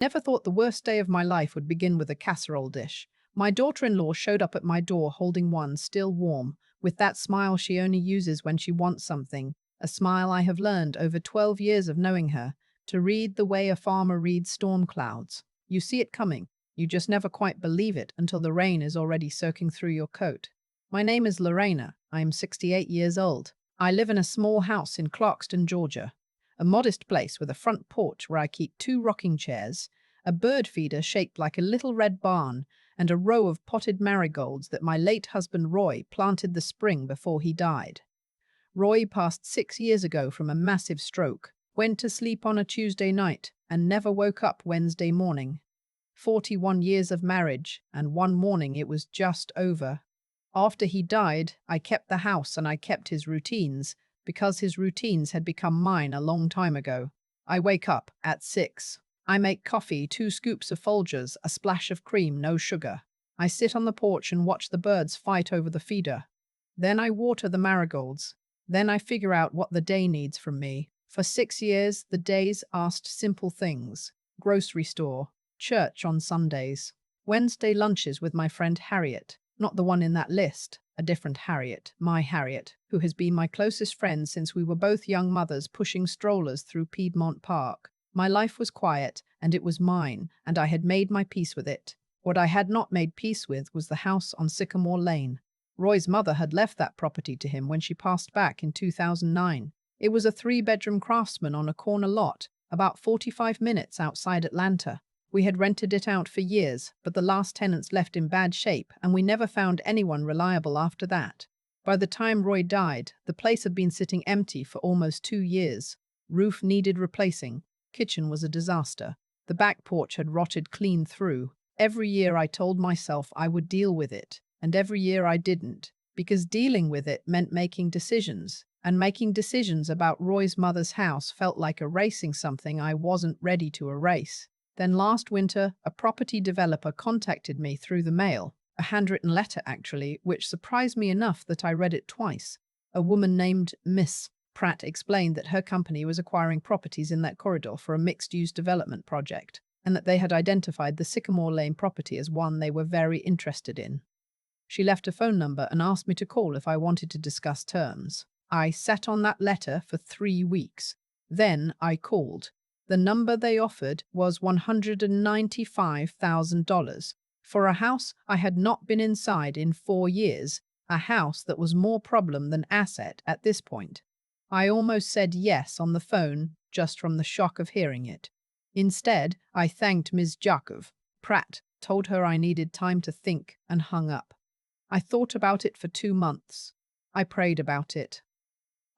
Never thought the worst day of my life would begin with a casserole dish. My daughter-in-law showed up at my door holding one still warm, with that smile she only uses when she wants something, a smile I have learned over 12 years of knowing her, to read the way a farmer reads storm clouds. You see it coming. You just never quite believe it until the rain is already soaking through your coat. My name is Lorena. I am 68 years old. I live in a small house in Clarkston, Georgia. A modest place with a front porch where I keep two rocking chairs, a bird feeder shaped like a little red barn, and a row of potted marigolds that my late husband Roy planted the spring before he died. Roy passed 6 years ago from a massive stroke, went to sleep on a Tuesday night, and never woke up Wednesday morning. 41 years of marriage, and one morning it was just over. After he died, I kept the house and I kept his routines, because his routines had become mine a long time ago. I wake up at 6. I make coffee, 2 scoops of Folgers, a splash of cream, no sugar. I sit on the porch and watch the birds fight over the feeder. Then I water the marigolds. Then I figure out what the day needs from me. For 6 years, the days asked simple things. Grocery store, church on Sundays, Wednesday lunches with my friend Harriet, not the one in that list, a different Harriet, my Harriet, who has been my closest friend since we were both young mothers pushing strollers through Piedmont Park. My life was quiet, and it was mine, and I had made my peace with it. What I had not made peace with was the house on Sycamore Lane. Roy's mother had left that property to him when she passed back in 2009. It was a 3-bedroom craftsman on a corner lot, about 45 minutes outside Atlanta. We had rented it out for years, but the last tenants left in bad shape, and we never found anyone reliable after that. By the time Roy died, the place had been sitting empty for almost 2 years. Roof needed replacing. Kitchen was a disaster. The back porch had rotted clean through. Every year I told myself I would deal with it, and every year I didn't, because dealing with it meant making decisions, and making decisions about Roy's mother's house felt like erasing something I wasn't ready to erase. Then last winter, a property developer contacted me through the mail, a handwritten letter actually, which surprised me enough that I read it twice. A woman named Miss Pratt explained that her company was acquiring properties in that corridor for a mixed-use development project, and that they had identified the Sycamore Lane property as one they were very interested in. She left a phone number and asked me to call if I wanted to discuss terms. I sat on that letter for 3 weeks. Then I called. The number they offered was $195,000 for a house I had not been inside in 4 years, a house that was more problem than asset at this point. I almost said yes on the phone just from the shock of hearing it. Instead, I thanked Ms. Jakov. Pratt told her I needed time to think and hung up. I thought about it for 2 months. I prayed about it.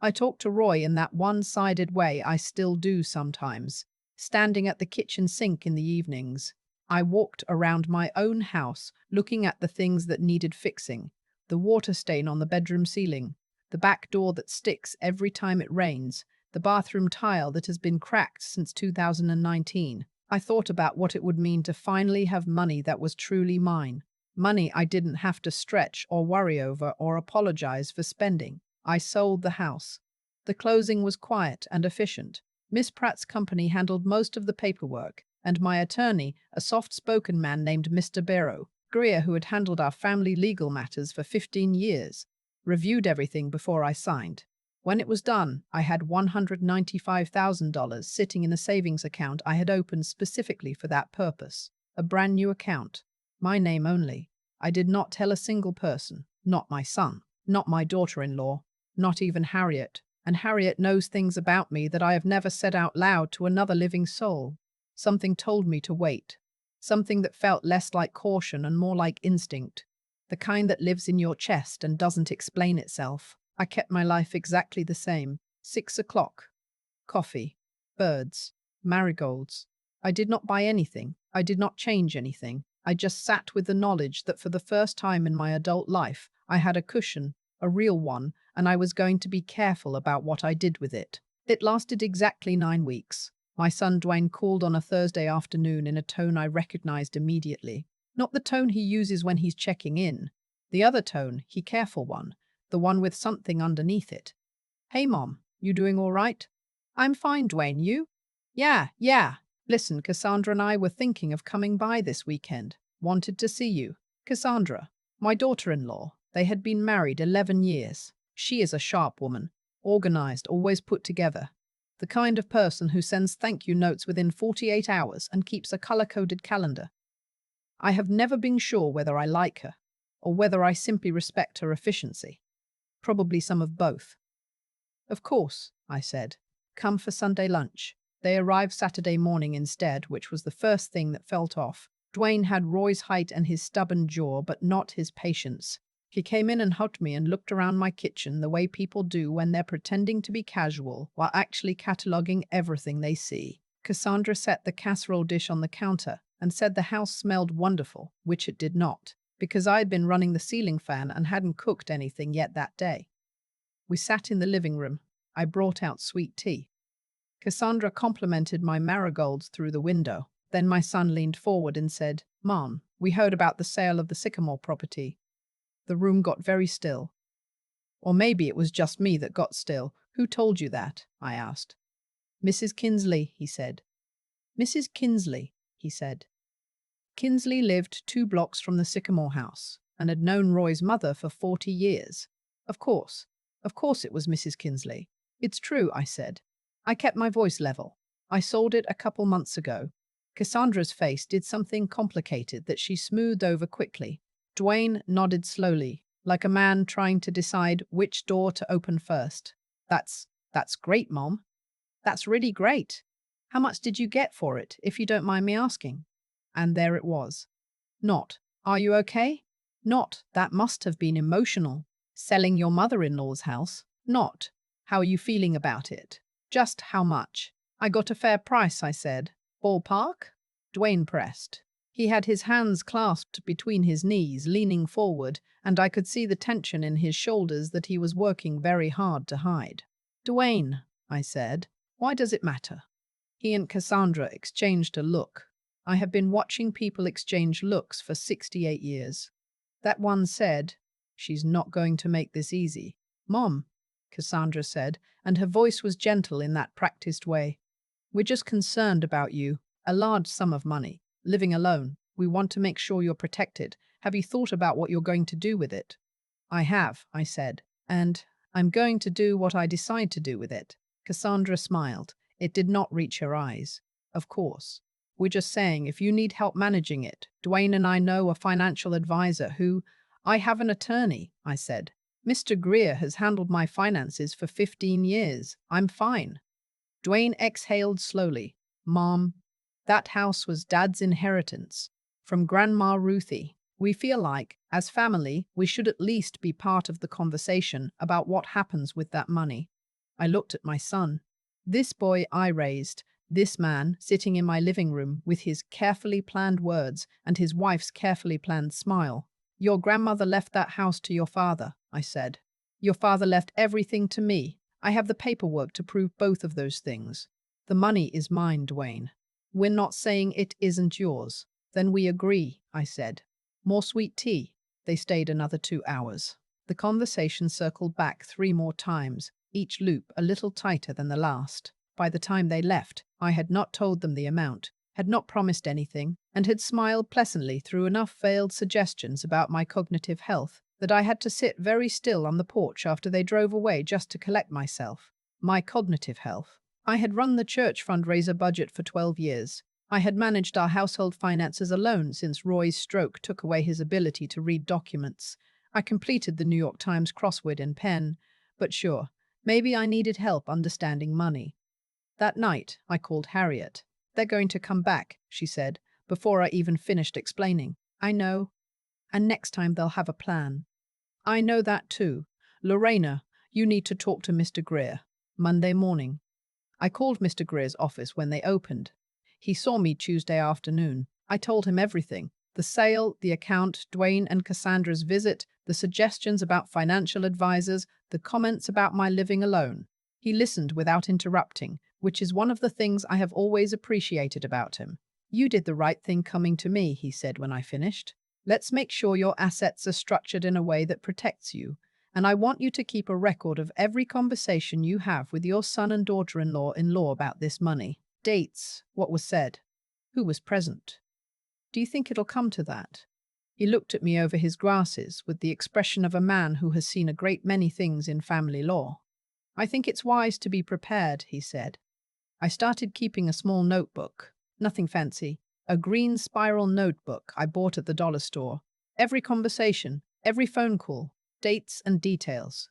I talked to Roy in that one-sided way I still do sometimes, standing at the kitchen sink in the evenings. I walked around my own house, looking at the things that needed fixing, the water stain on the bedroom ceiling, the back door that sticks every time it rains, the bathroom tile that has been cracked since 2019. I thought about what it would mean to finally have money that was truly mine. Money I didn't have to stretch or worry over or apologize for spending. I sold the house. The closing was quiet and efficient. Miss Pratt's company handled most of the paperwork, and my attorney, a soft-spoken man named Mr. Barrow, Greer, who had handled our family legal matters for 15 years, reviewed everything before I signed. When it was done, I had $195,000 sitting in a savings account I had opened specifically for that purpose. A brand new account. My name only. I did not tell a single person, not my son, not my daughter-in-law, not even Harriet. And Harriet knows things about me that I have never said out loud to another living soul. Something told me to wait. Something that felt less like caution and more like instinct. The kind that lives in your chest and doesn't explain itself. I kept my life exactly the same. 6 o'clock. Coffee. Birds. Marigolds. I did not buy anything. I did not change anything. I just sat with the knowledge that for the first time in my adult life, I had a cushion, a real one, and I was going to be careful about what I did with it. It lasted exactly 9 weeks. My son Dwayne called on a Thursday afternoon in a tone I recognized immediately. Not the tone he uses when he's checking in. The other tone, he careful one, the one with something underneath it. "Hey Mom, you doing all right?" "I'm fine, Dwayne, you?" Yeah. Listen, Cassandra and I were thinking of coming by this weekend. Wanted to see you. Cassandra, my daughter-in-law. They had been married 11 years. She is a sharp woman, organized, always put together. The kind of person who sends thank you notes within 48 hours and keeps a color-coded calendar. I have never been sure whether I like her, or whether I simply respect her efficiency. Probably some of both. Of course, I said. Come for Sunday lunch. They arrived Saturday morning instead, which was the first thing that felt off. Dwayne had Roy's height and his stubborn jaw, but not his patience. He came in and hugged me and looked around my kitchen the way people do when they're pretending to be casual while actually cataloguing everything they see. Cassandra set the casserole dish on the counter and said the house smelled wonderful, which it did not, because I had been running the ceiling fan and hadn't cooked anything yet that day. We sat in the living room. I brought out sweet tea. Cassandra complimented my marigolds through the window. Then my son leaned forward and said, "Mom, we heard about the sale of the Sycamore property." The room got very still. Or maybe it was just me that got still. "Who told you that?" I asked. "Mrs. Kinsley," he said. "Mrs. Kinsley," he said. Kinsley lived 2 blocks from the Sycamore house and had known Roy's mother for 40 years. Of course it was Mrs. Kinsley. "It's true," I said. I kept my voice level. "I sold it a couple months ago." Cassandra's face did something complicated that she smoothed over quickly. Dwayne nodded slowly, like a man trying to decide which door to open first. That's great, Mom. That's really great. How much did you get for it, if you don't mind me asking?" And there it was. Not, "Are you okay?" Not, "That must have been emotional. Selling your mother-in-law's house." Not, "How are you feeling about it?" Just, "How much?" "I got a fair price," I said. "Ballpark?" Dwayne pressed. He had his hands clasped between his knees, leaning forward, and I could see the tension in his shoulders that he was working very hard to hide. "Dwayne," I said, "why does it matter?" He and Cassandra exchanged a look. I have been watching people exchange looks for 68 years. That one said, "She's not going to make this easy." "Mom," Cassandra said, and her voice was gentle in that practiced way. "We're just concerned about you. A large sum of money. Living alone. We want to make sure you're protected. Have you thought about what you're going to do with it?" "I have," I said, "and I'm going to do what I decide to do with it." Cassandra smiled. It did not reach her eyes. "Of course. We're just saying if you need help managing it, Dwayne and I know a financial advisor who—" "I have an attorney," I said. "Mr. Greer has handled my finances for 15 years. I'm fine." Dwayne exhaled slowly. "Mom, that house was Dad's inheritance from Grandma Ruthie. We feel like, as family, we should at least be part of the conversation about what happens with that money." I looked at my son. This boy I raised, this man sitting in my living room with his carefully planned words and his wife's carefully planned smile. "Your grandmother left that house to your father," I said. "Your father left everything to me. I have the paperwork to prove both of those things. The money is mine, Dwayne. We're not saying it isn't yours." "Then we agree," I said. More sweet tea. They stayed another 2 hours. The conversation circled back 3 more times, each loop a little tighter than the last. By the time they left, I had not told them the amount, had not promised anything, and had smiled pleasantly through enough veiled suggestions about my cognitive health that I had to sit very still on the porch after they drove away just to collect myself. My cognitive health. I had run the church fundraiser budget for 12 years. I had managed our household finances alone since Roy's stroke took away his ability to read documents. I completed the New York Times crossword in pen, but sure, maybe I needed help understanding money. That night, I called Harriet. "They're going to come back," she said, before I even finished explaining. "I know. And next time they'll have a plan." "I know that too. Lorena, you need to talk to Mr. Greer." Monday morning. I called Mr. Greer's office when they opened. He saw me Tuesday afternoon. I told him everything. The sale, the account, Dwayne and Cassandra's visit, the suggestions about financial advisors, the comments about my living alone. He listened without interrupting, which is one of the things I have always appreciated about him. "You did the right thing coming to me," he said when I finished. "Let's make sure your assets are structured in a way that protects you. And I want you to keep a record of every conversation you have with your son and daughter-in-law about this money." Dates, what was said, who was present. Do you think it'll come to that? He looked at me over his glasses with the expression of a man who has seen a great many things in family law. I think it's wise to be prepared, he said. I started keeping a small notebook, nothing fancy, a green spiral notebook I bought at the dollar store. Every conversation, every phone call, dates and details.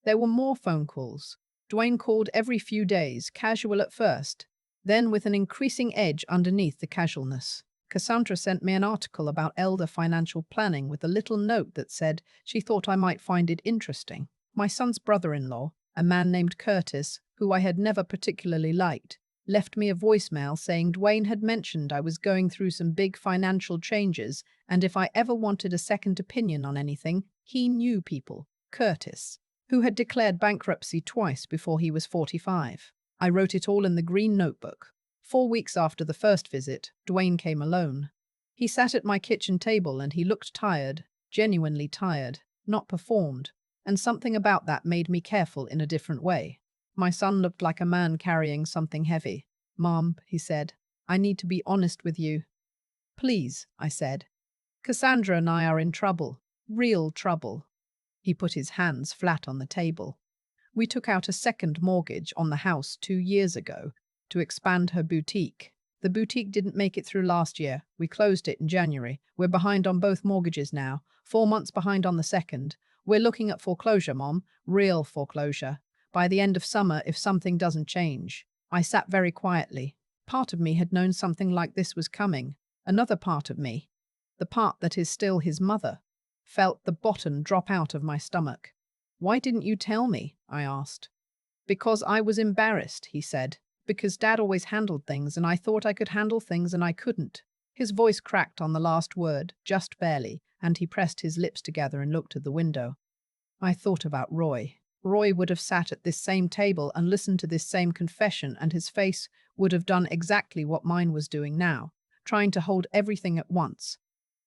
There were more phone calls. Dwayne called every few days, casual at first, then with an increasing edge underneath the casualness. Cassandra sent me an article about elder financial planning with a little note that said she thought I might find it interesting. My son's brother-in-law, a man named Curtis, who I had never particularly liked, left me a voicemail saying Dwayne had mentioned I was going through some big financial changes, and if I ever wanted a second opinion on anything, he knew people. Curtis, who had declared bankruptcy twice before he was 45. I wrote it all in the green notebook. 4 weeks after the first visit, Dwayne came alone. He sat at my kitchen table and he looked tired, genuinely tired, not performed, and something about that made me careful in a different way. My son looked like a man carrying something heavy. "Mom," he said, "I need to be honest with you." "Please," I said. "Cassandra and I are in trouble. Real trouble." He put his hands flat on the table. "We took out a second mortgage on the house 2 years ago to expand her boutique. The boutique didn't make it through last year. We closed it in January. We're behind on both mortgages now, 4 months behind on the second. We're looking at foreclosure, Mom, real foreclosure, by the end of summer if something doesn't change." I sat very quietly. Part of me had known something like this was coming. Another part of me, the part that is still his mother, felt the bottom drop out of my stomach. "Why didn't you tell me?" I asked. "Because I was embarrassed," he said. "Because Dad always handled things and I thought I could handle things and I couldn't." His voice cracked on the last word, just barely, and he pressed his lips together and looked at the window. I thought about Roy. Roy would have sat at this same table and listened to this same confession, and his face would have done exactly what mine was doing now, trying to hold everything at once.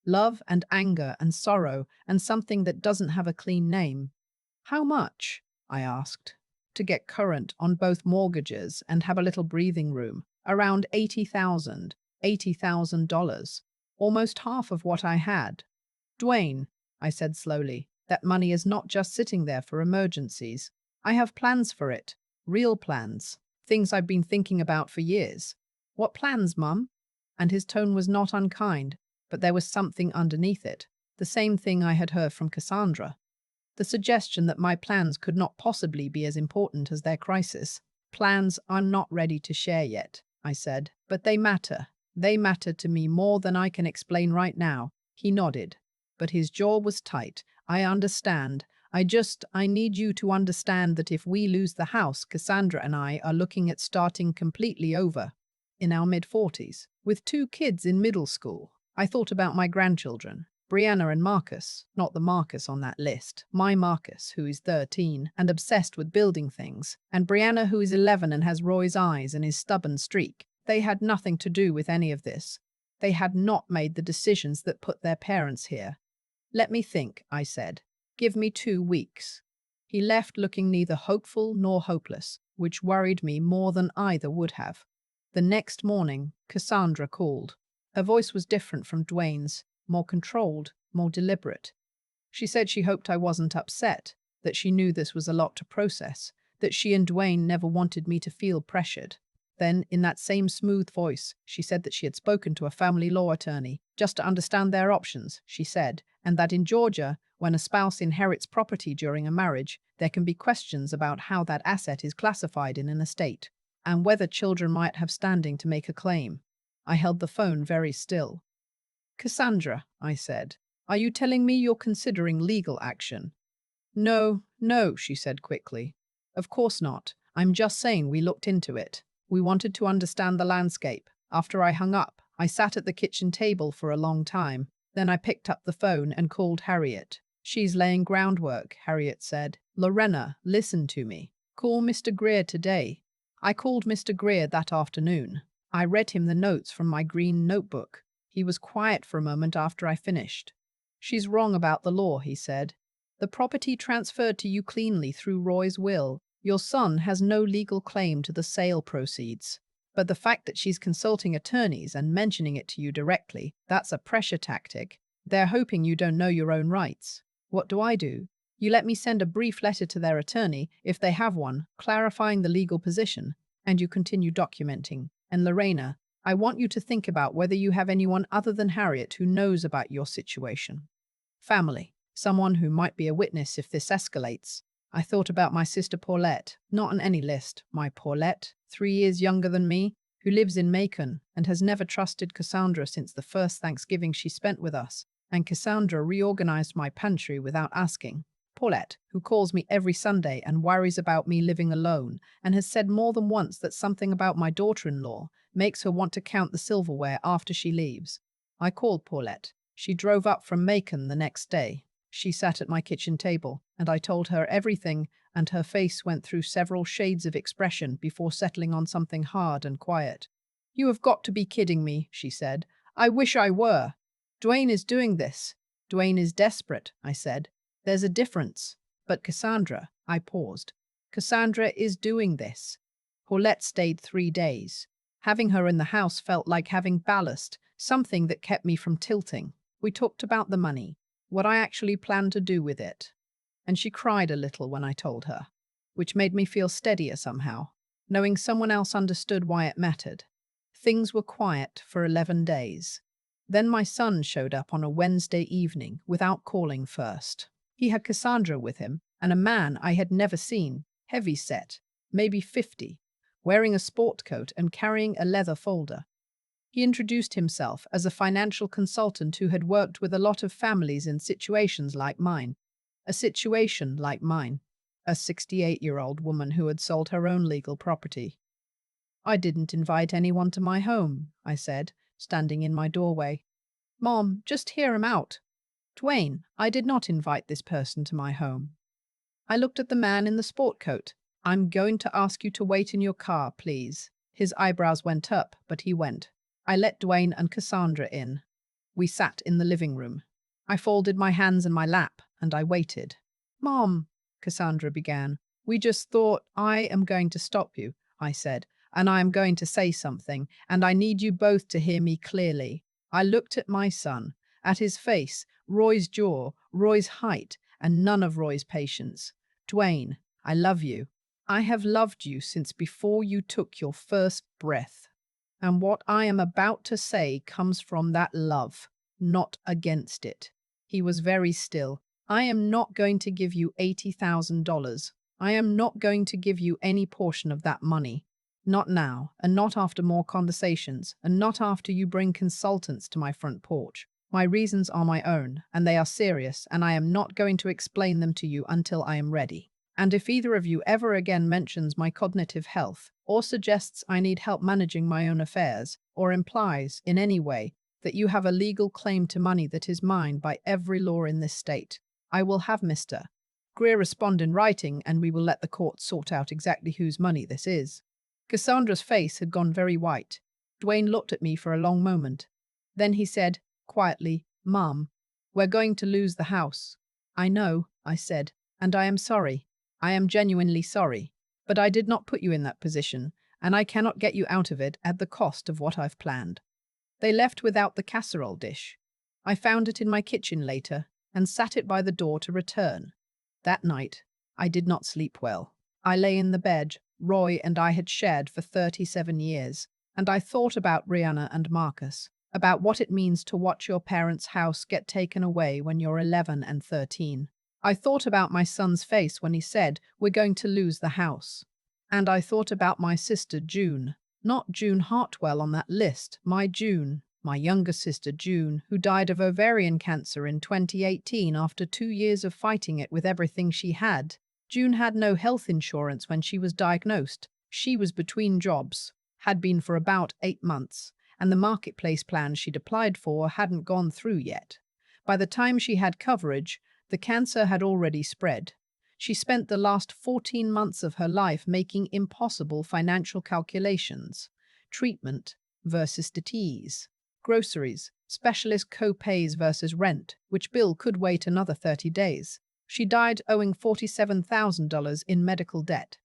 Love and anger and sorrow and something that doesn't have a clean name. "How much?" I asked. "To get current on both mortgages and have a little breathing room. Around $80,000. Almost half of what I had." "Dwayne," I said slowly, "that money is not just sitting there for emergencies. I have plans for it. Real plans. Things I've been thinking about for years." "What plans, Mum?" And his tone was not unkind, but there was something underneath it. The same thing I had heard from Cassandra. The suggestion that my plans could not possibly be as important as their crisis. "Plans I'm not ready to share yet," I said, "but they matter. They matter to me more than I can explain right now." He nodded, but his jaw was tight. "I understand. I need you to understand that if we lose the house, Cassandra and I are looking at starting completely over. In our mid-40s, with 2 kids in middle school. I thought about my grandchildren. Brianna and Marcus, not the Marcus on that list. My Marcus, who is 13 and obsessed with building things, and Brianna, who is 11 and has Roy's eyes and his stubborn streak. They had nothing to do with any of this. They had not made the decisions that put their parents here." "Let me think," I said. "Give me 2 weeks." He left looking neither hopeful nor hopeless, which worried me more than either would have. The next morning, Cassandra called. Her voice was different from Dwayne's, more controlled, more deliberate. She said she hoped I wasn't upset, that she knew this was a lot to process, that she and Dwayne never wanted me to feel pressured. Then, in that same smooth voice, she said that she had spoken to a family law attorney, just to understand their options, she said, and that in Georgia, when a spouse inherits property during a marriage, there can be questions about how that asset is classified in an estate, and whether children might have standing to make a claim. I held the phone very still. "Cassandra," I said, "are you telling me you're considering legal action?" "No, no," she said quickly. "Of course not. I'm just saying we looked into it. We wanted to understand the landscape." After I hung up, I sat at the kitchen table for a long time. Then I picked up the phone and called Harriet. "She's laying groundwork," Harriet said. "Lorena, listen to me. Call Mr. Greer today." I called Mr. Greer that afternoon. I read him the notes from my green notebook. He was quiet for a moment after I finished. "She's wrong about the law," he said. "The property transferred to you cleanly through Roy's will. Your son has no legal claim to the sale proceeds." But the fact that she's consulting attorneys and mentioning it to you directly, that's a pressure tactic. They're hoping you don't know your own rights. What do? You let me send a brief letter to their attorney, if they have one, clarifying the legal position, and you continue documenting. And Lorena, I want you to think about whether you have anyone other than Harriet who knows about your situation. Family, someone who might be a witness if this escalates. I thought about my sister Paulette, not on any list. My Paulette, 3 years younger than me, who lives in Macon and has never trusted Cassandra since the first Thanksgiving she spent with us. And Cassandra reorganized my pantry without asking. Paulette, who calls me every Sunday and worries about me living alone, and has said more than once that something about my daughter-in-law makes her want to count the silverware after she leaves. I called Paulette. She drove up from Macon the next day. She sat at my kitchen table, and I told her everything, and her face went through several shades of expression before settling on something hard and quiet. "You have got to be kidding me," she said. "I wish I were. Dwayne is doing this. Dwayne is desperate," I said. "There's a difference." "But Cassandra," I paused. "Cassandra is doing this." Paulette stayed 3 days. Having her in the house felt like having ballast, something that kept me from tilting. We talked about the money, what I actually planned to do with it. And she cried a little when I told her, which made me feel steadier somehow, knowing someone else understood why it mattered. Things were quiet for 11 days. Then my son showed up on a Wednesday evening without calling first. He had Cassandra with him, and a man I had never seen, heavy set, maybe 50, wearing a sport coat and carrying a leather folder. He introduced himself as a financial consultant who had worked with a lot of families in situations like mine. A situation like mine. A 68-year-old woman who had sold her own legal property. "I didn't invite anyone to my home," I said, standing in my doorway. "Mom, just hear him out." "Dwayne, I did not invite this person to my home." I looked at the man in the sport coat. "I'm going to ask you to wait in your car, please." His eyebrows went up, but he went. I let Dwayne and Cassandra in. We sat in the living room. I folded my hands in my lap, and I waited. "Mom," Cassandra began, "we just thought I am going to stop you," I said, "and I am going to say something, and I need you both to hear me clearly." I looked at my son, at his face, Roy's jaw, Roy's height, and none of Roy's patience. "Dwayne, I love you. I have loved you since before you took your first breath. And what I am about to say comes from that love, not against it." He was very still. "I am not going to give you $80,000. I am not going to give you any portion of that money. Not now, and not after more conversations, and not after you bring consultants to my front porch. My reasons are my own, and they are serious, and I am not going to explain them to you until I am ready. And if either of you ever again mentions my cognitive health, or suggests I need help managing my own affairs, or implies, in any way, that you have a legal claim to money that is mine by every law in this state, I will have Mr. Greer respond in writing, and we will let the court sort out exactly whose money this is." Cassandra's face had gone very white. Dwayne looked at me for a long moment. Then he said, quietly, "Mom, we're going to lose the house." "I know," I said, "and I am sorry. I am genuinely sorry. But I did not put you in that position, and I cannot get you out of it at the cost of what I've planned." They left without the casserole dish. I found it in my kitchen later and sat it by the door to return. That night, I did not sleep well. I lay in the bed Roy and I had shared for 37 years, and I thought about Rihanna and Marcus, about what it means to watch your parents' house get taken away when you're 11 and 13. I thought about my son's face when he said, "We're going to lose the house." And I thought about my sister June, not June Hartwell on that list, my June, my younger sister June, who died of ovarian cancer in 2018 after 2 years of fighting it with everything she had. June had no health insurance when she was diagnosed. She was between jobs, had been for about 8 months, and the marketplace plan she'd applied for hadn't gone through yet. By the time she had coverage, the cancer had already spread. She spent the last 14 months of her life making impossible financial calculations. Treatment versus disease, groceries, specialist co-pays versus rent, which bill could wait another 30 days. She died owing $47,000 in medical debt.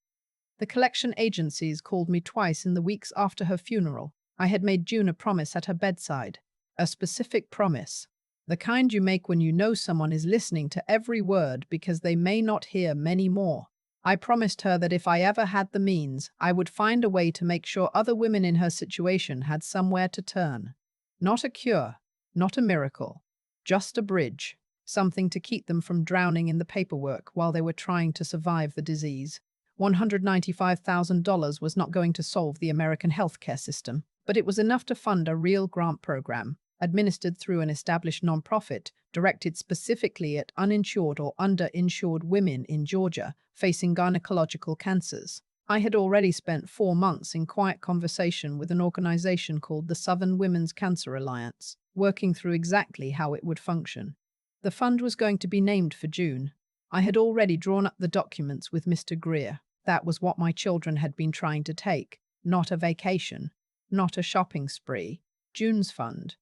The collection agencies called me twice in the weeks after her funeral. I had made June a promise at her bedside. A specific promise. The kind you make when you know someone is listening to every word because they may not hear many more. I promised her that if I ever had the means, I would find a way to make sure other women in her situation had somewhere to turn. Not a cure, not a miracle, just a bridge, something to keep them from drowning in the paperwork while they were trying to survive the disease. $195,000 was not going to solve the American healthcare system, but it was enough to fund a real grant program, administered through an established nonprofit, directed specifically at uninsured or underinsured women in Georgia facing gynecological cancers. I had already spent 4 months in quiet conversation with an organization called the Southern Women's Cancer Alliance, working through exactly how it would function. The fund was going to be named for June. I had already drawn up the documents with Mr. Greer. That was what my children had been trying to take, not a vacation, not a shopping spree, June's fund.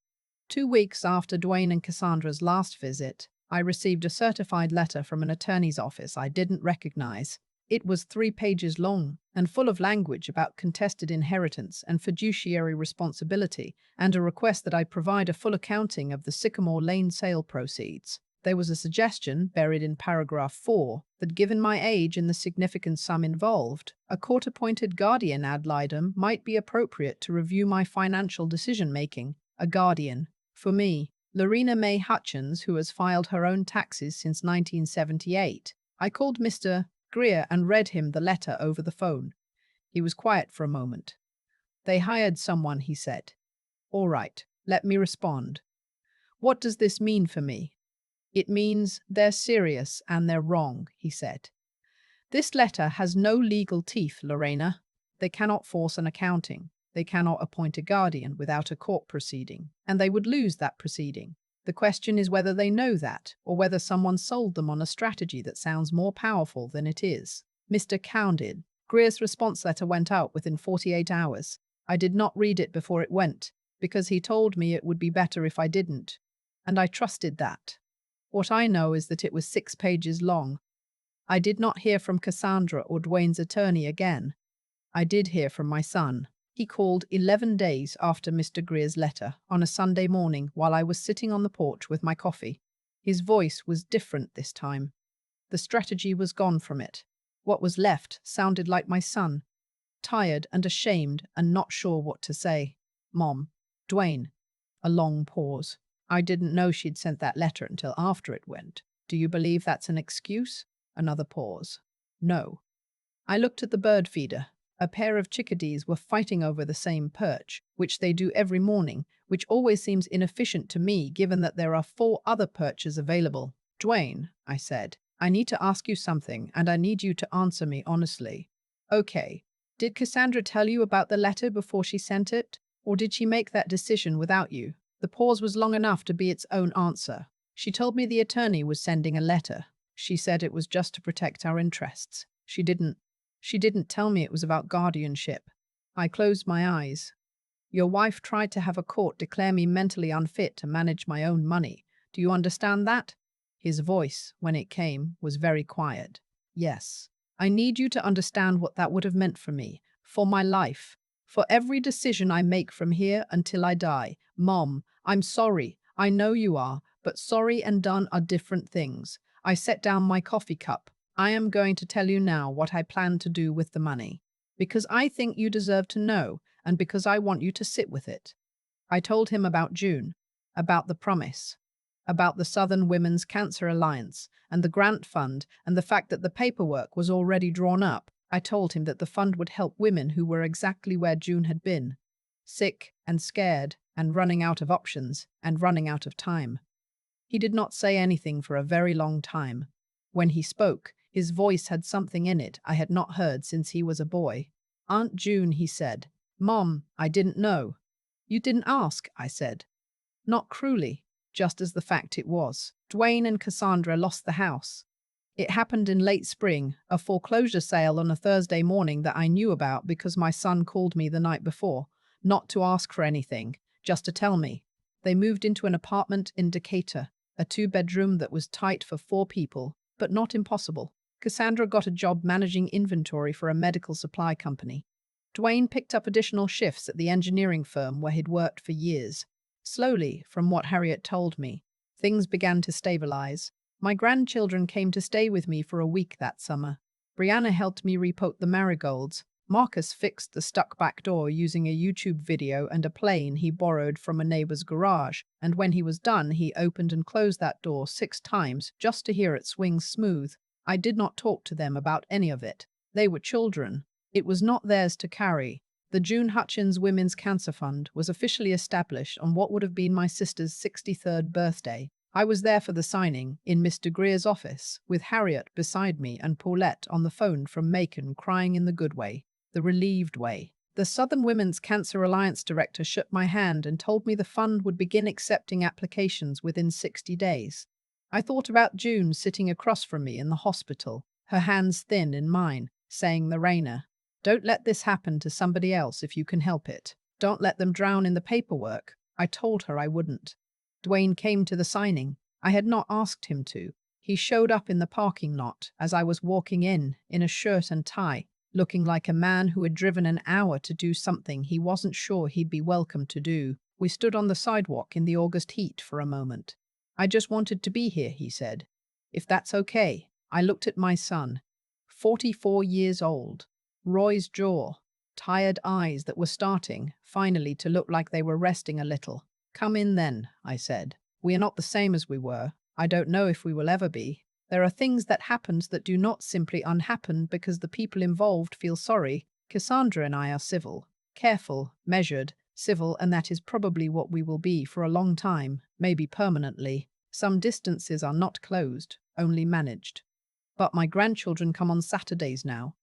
2 weeks after Dwayne and Cassandra's last visit, I received a certified letter from an attorney's office I didn't recognize. It was 3 pages long and full of language about contested inheritance and fiduciary responsibility, and a request that I provide a full accounting of the Sycamore Lane sale proceeds. There was a suggestion, buried in paragraph 4, that given my age and the significant sum involved, a court-appointed guardian ad litem might be appropriate to review my financial decision-making. A guardian. For me, Lorena May Hutchins, who has filed her own taxes since 1978. I called Mr. Greer and read him the letter over the phone. He was quiet for a moment. They hired someone, he said. All right, let me respond. What does this mean for me? It means they're serious and they're wrong, he said. This letter has no legal teeth, Lorena. They cannot force an accounting. They cannot appoint a guardian without a court proceeding, and they would lose that proceeding. The question is whether they know that, or whether someone sold them on a strategy that sounds more powerful than it is. Mr. Counded. Greer's response letter went out within 48 hours. I did not read it before it went, because he told me it would be better if I didn't, and I trusted that. What I know is that it was 6 pages long. I did not hear from Cassandra or Dwayne's attorney again. I did hear from my son. He called 11 days after Mr. Greer's letter on a Sunday morning while I was sitting on the porch with my coffee. His voice was different this time. The strategy was gone from it. What was left sounded like my son, tired and ashamed and not sure what to say. Mom. Dwayne. A long pause. I didn't know she'd sent that letter until after it went. Do you believe that's an excuse? Another pause. No. I looked at the bird feeder. A pair of chickadees were fighting over the same perch, which they do every morning, which always seems inefficient to me given that there are 4 other perches available. Dwayne, I said, I need to ask you something, and I need you to answer me honestly. Okay. Did Cassandra tell you about the letter before she sent it? Or did she make that decision without you? The pause was long enough to be its own answer. She told me the attorney was sending a letter. She said it was just to protect our interests. She didn't tell me it was about guardianship. I closed my eyes. Your wife tried to have a court declare me mentally unfit to manage my own money. Do you understand that? His voice, when it came, was very quiet. Yes. I need you to understand what that would have meant for me, for my life, for every decision I make from here until I die. Mom, I'm sorry. I know you are, but sorry and done are different things. I set down my coffee cup. I am going to tell you now what I plan to do with the money, because I think you deserve to know, and because I want you to sit with it. I told him about June, about the promise, about the Southern Women's Cancer Alliance, and the grant fund, and the fact that the paperwork was already drawn up. I told him that the fund would help women who were exactly where June had been, sick and scared, and running out of options, and running out of time. He did not say anything for a very long time. When he spoke, his voice had something in it I had not heard since he was a boy. Aunt June, he said. Mom, I didn't know. You didn't ask, I said. Not cruelly, just as the fact it was. Dwayne and Cassandra lost the house. It happened in late spring, a foreclosure sale on a Thursday morning that I knew about because my son called me the night before, not to ask for anything, just to tell me. They moved into an apartment in Decatur, a 2-bedroom that was tight for 4 people, but not impossible. Cassandra got a job managing inventory for a medical supply company. Dwayne picked up additional shifts at the engineering firm where he'd worked for years. Slowly, from what Harriet told me, things began to stabilize. My grandchildren came to stay with me for a week that summer. Brianna helped me repot the marigolds. Marcus fixed the stuck back door using a YouTube video and a plane he borrowed from a neighbor's garage, and when he was done, he opened and closed that door 6 times just to hear it swing smooth. I did not talk to them about any of it. They were children. It was not theirs to carry. The June Hutchins Women's Cancer Fund was officially established on what would have been my sister's 63rd birthday. I was there for the signing, in Mr. Greer's office, with Harriet beside me and Paulette on the phone from Macon crying in the good way, the relieved way. The Southern Women's Cancer Alliance director shook my hand and told me the fund would begin accepting applications within 60 days. I thought about June sitting across from me in the hospital, her hands thin in mine, saying, Lorena, don't let this happen to somebody else if you can help it. Don't let them drown in the paperwork. I told her I wouldn't. Dwayne came to the signing. I had not asked him to. He showed up in the parking lot as I was walking in a shirt and tie, looking like a man who had driven an hour to do something he wasn't sure he'd be welcome to do. We stood on the sidewalk in the August heat for a moment. I just wanted to be here, he said. If that's okay. I looked at my son, 44 years old. Roy's jaw, tired eyes that were starting, finally, to look like they were resting a little. Come in then, I said. We are not the same as we were. I don't know if we will ever be. There are things that happened that do not simply unhappen because the people involved feel sorry. Cassandra and I are civil, careful, measured, civil, and that is probably what we will be for a long time, maybe permanently. Some distances are not closed, only managed. But my grandchildren come on Saturdays now.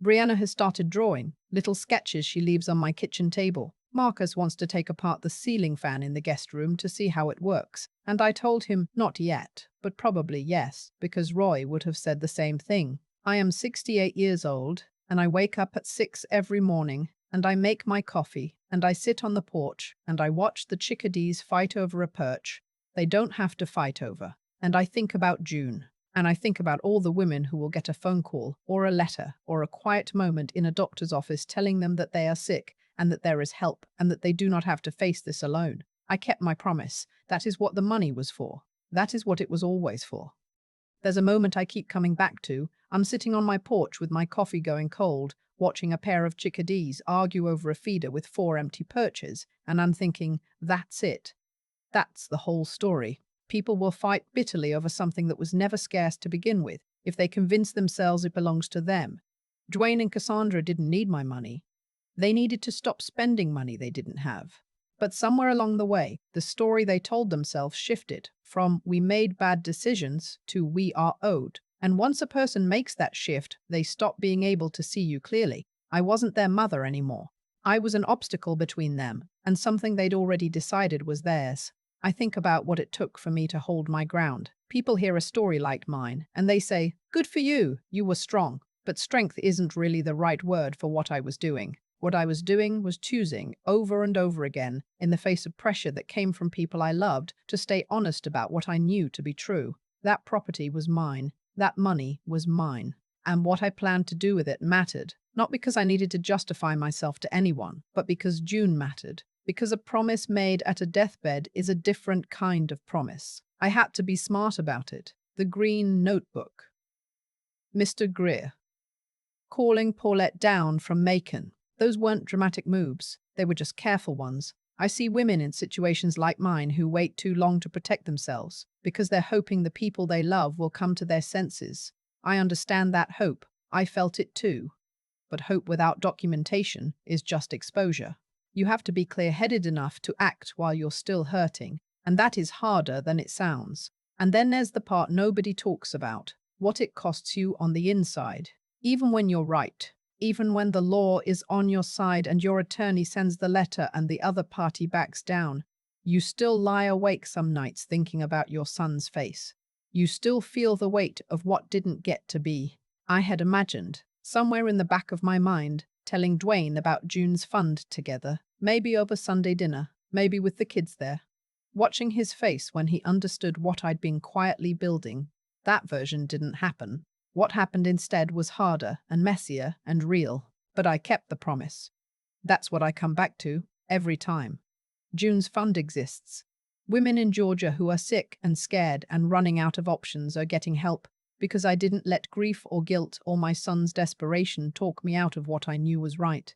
Brianna has started drawing, little sketches she leaves on my kitchen table. Marcus wants to take apart the ceiling fan in the guest room to see how it works, and I told him not yet, but probably yes, because Roy would have said the same thing. I am 68 years old, and I wake up at 6 every morning, and I make my coffee, and I sit on the porch, and I watch the chickadees fight over a perch they don't have to fight over. And I think about June. And I think about all the women who will get a phone call or a letter or a quiet moment in a doctor's office telling them that they are sick and that there is help and that they do not have to face this alone. I kept my promise. That is what the money was for. That is what it was always for. There's a moment I keep coming back to. I'm sitting on my porch with my coffee going cold, watching a pair of chickadees argue over a feeder with 4 empty perches, and I'm thinking, that's it. That's the whole story. People will fight bitterly over something that was never scarce to begin with, if they convince themselves it belongs to them. Dwayne and Cassandra didn't need my money. They needed to stop spending money they didn't have. But somewhere along the way, the story they told themselves shifted from we made bad decisions to we are owed. And once a person makes that shift, they stop being able to see you clearly. I wasn't their mother anymore. I was an obstacle between them, and something they'd already decided was theirs. I think about what it took for me to hold my ground. People hear a story like mine, and they say, good for you, you were strong. But strength isn't really the right word for what I was doing. What I was doing was choosing, over and over again, in the face of pressure that came from people I loved, to stay honest about what I knew to be true. That property was mine. That money was mine. And what I planned to do with it mattered, not because I needed to justify myself to anyone, but because June mattered. Because a promise made at a deathbed is a different kind of promise. I had to be smart about it. The Green Notebook. Mr. Greer. Calling Paulette down from Macon. Those weren't dramatic moves. They were just careful ones. I see women in situations like mine who wait too long to protect themselves because they're hoping the people they love will come to their senses. I understand that hope. I felt it too. But hope without documentation is just exposure. You have to be clear-headed enough to act while you're still hurting, and that is harder than it sounds. And then there's the part nobody talks about, what it costs you on the inside. Even when you're right, even when the law is on your side and your attorney sends the letter and the other party backs down, you still lie awake some nights thinking about your son's face. You still feel the weight of what didn't get to be. I had imagined, somewhere in the back of my mind, telling Dwayne about June's fund together, maybe over Sunday dinner, maybe with the kids there. Watching his face when he understood what I'd been quietly building, that version didn't happen. What happened instead was harder and messier and real, but I kept the promise. That's what I come back to every time. June's fund exists. Women in Georgia who are sick and scared and running out of options are getting help because I didn't let grief or guilt or my son's desperation talk me out of what I knew was right.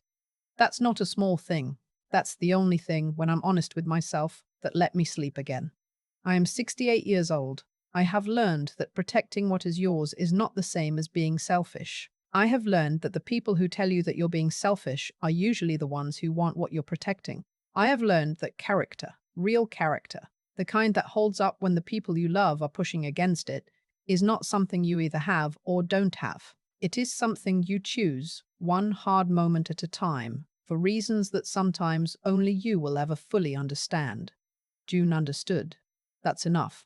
That's not a small thing. That's the only thing, when I'm honest with myself, that let me sleep again. I am 68 years old. I have learned that protecting what is yours is not the same as being selfish. I have learned that the people who tell you that you're being selfish are usually the ones who want what you're protecting. I have learned that character, real character, the kind that holds up when the people you love are pushing against it, is not something you either have or don't have. It is something you choose, one hard moment at a time, for reasons that sometimes only you will ever fully understand. June understood. That's enough.